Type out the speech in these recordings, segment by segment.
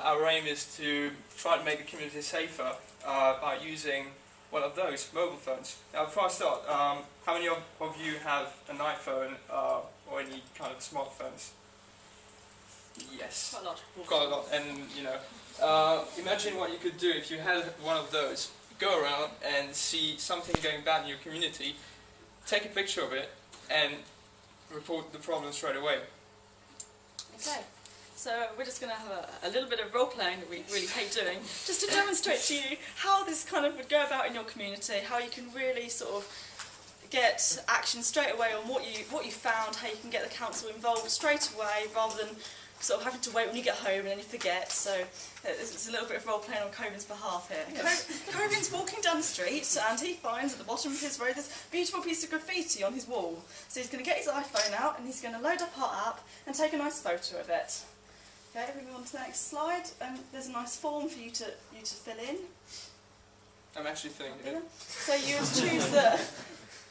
our aim is to try to make the community safer by using one of those mobile phones. Now, before I start, how many of you have an iPhone or any kind of smartphones? Yes. Quite a lot. Quite a lot. And you know, imagine what you could do if you had one of those. Go around and see something going bad in your community, take a picture of it, and report the problem straight away. Okay. So we're just going to have a little bit of role playing that we really hate doing, just to demonstrate to you how this kind of would go about in your community, how you can really sort of get action straight away on what you found, how you can get the council involved straight away rather than sort of having to wait when you get home and then you forget. So it's a little bit of role playing on Coven's behalf here. Yes. Coven's walking down the street and he finds at the bottom of his road this beautiful piece of graffiti on his wall. So he's going to get his iPhone out and he's going to load up our app and take a nice photo of it. Okay, moving on to the next slide. There's a nice form for you to fill in. I'm actually filling it in. So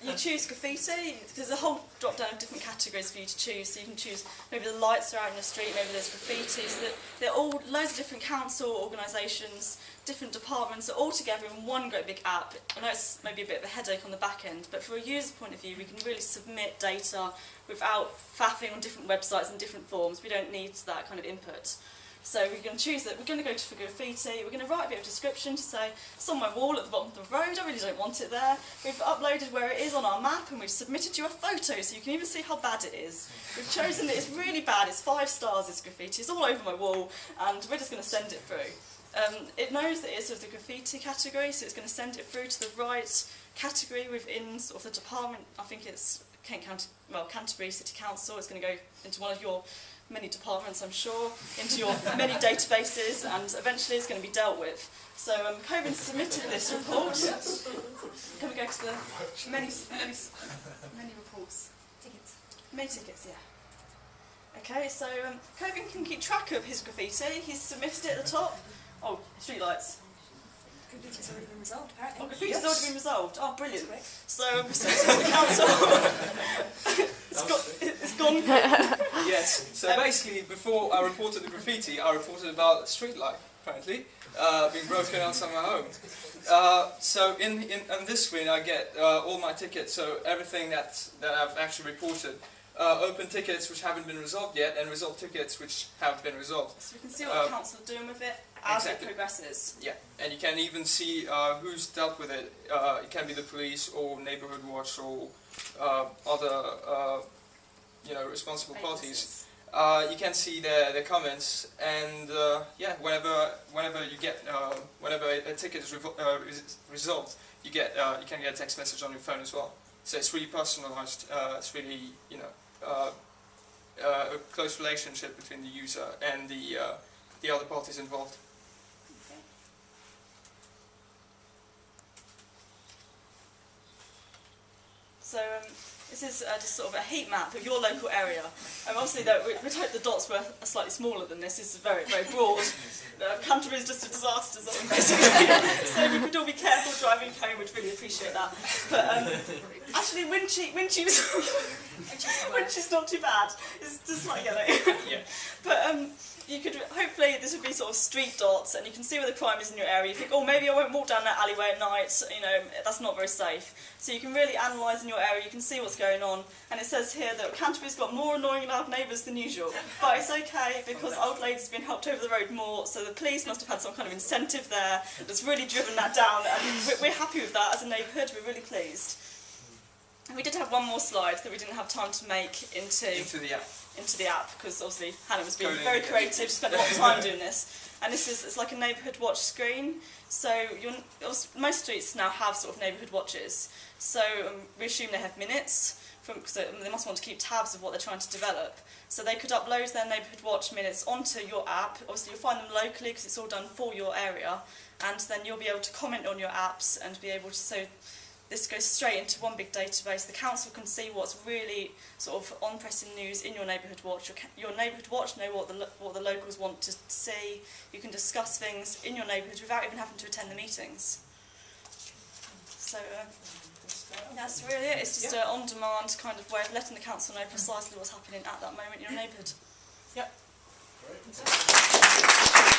you choose graffiti. There's a whole drop down of different categories for you to choose. So you can choose maybe the lights are out in the street, maybe there's graffiti. So they're all loads of different council organisations, different departments, all together in one great big app. I know it's maybe a bit of a headache on the back end, but from a user point of view, we can really submit data without faffing on different websites and different forms. We don't need that kind of input. So we're going to choose that. We're going to go for graffiti. We're going to write a bit of description to say, it's on my wall at the bottom of the road, I really don't want it there. We've uploaded where it is on our map and we've submitted you a photo so you can even see how bad it is. We've chosen that it's really bad, it's 5 stars, this graffiti, it's all over my wall, and we're just going to send it through. It knows that it's of the graffiti category, so it's going to send it through to the right category within sort of the department. I think it's Canterbury City Council. It's going to go into one of your many departments, I'm sure, into your many databases, and eventually it's going to be dealt with. So Coven submitted this report. Can we go to the many reports? Tickets. Many tickets, yeah. Okay, so Coven can keep track of his graffiti. He's submitted it at the top. Oh, streetlights. Graffiti's already been resolved, apparently. Oh, graffiti's already been resolved. Oh, brilliant. So we sent it to the council. It's gone. Yes. So basically, before I reported the graffiti, I reported about a street light, apparently, being broken out on my home. So on this screen, I get all my tickets. So everything that I've actually reported. Open tickets which haven't been resolved yet, and resolved tickets which have been resolved. So we can see what the council are doing with it as it progresses. Yeah, and you can even see who's dealt with it. It can be the police or neighbourhood watch or other responsible parties. You can see their comments, and yeah, whenever you get whenever a ticket is resolved, you can get a text message on your phone as well. So it's really personalised. It's really a close relationship between the user and the other parties involved. Okay. So this is just sort of a heat map of your local area. Obviously, we'd hope the dots were slightly smaller than this. This is very, very broad. Canterbury is just a disaster zone, basically. So we could all be careful driving home. We'd really appreciate that. But actually, Winchie's not too bad. It's just like yellow. Yeah. But you could hopefully this would be sort of street dots, and you can see where the crime is in your area. You think, oh, maybe I won't walk down that alleyway at night. You know, that's not very safe. So you can really analyse in your area. You can see what's going on, and it says here that Canterbury's got more annoying loud neighbours than usual. But it's okay because old lady's been helped over the road more. So the police must have had some kind of incentive there that's really driven that down, and we're happy with that as a neighbourhood. We're really pleased. And we did have one more slide that we didn't have time to make into the app because obviously Hannah was being very creative, spent a lot of time doing this. And it's like a neighbourhood watch screen. So most streets now have sort of neighbourhood watches. So we assume they have minutes, because they must want to keep tabs of what they're trying to develop. So they could upload their neighbourhood watch minutes onto your app. Obviously you'll find them locally because it's all done for your area. And then you'll be able to comment on your apps and be able to, so this goes straight into one big database. The council can see what's really sort of on-pressing news in your neighbourhood watch. Your neighbourhood watch know what the locals want to see. You can discuss things in your neighbourhood without even having to attend the meetings. So that's really it. It's just an on-demand kind of way of letting the council know precisely what's happening at that moment in your neighbourhood. Yep. Great.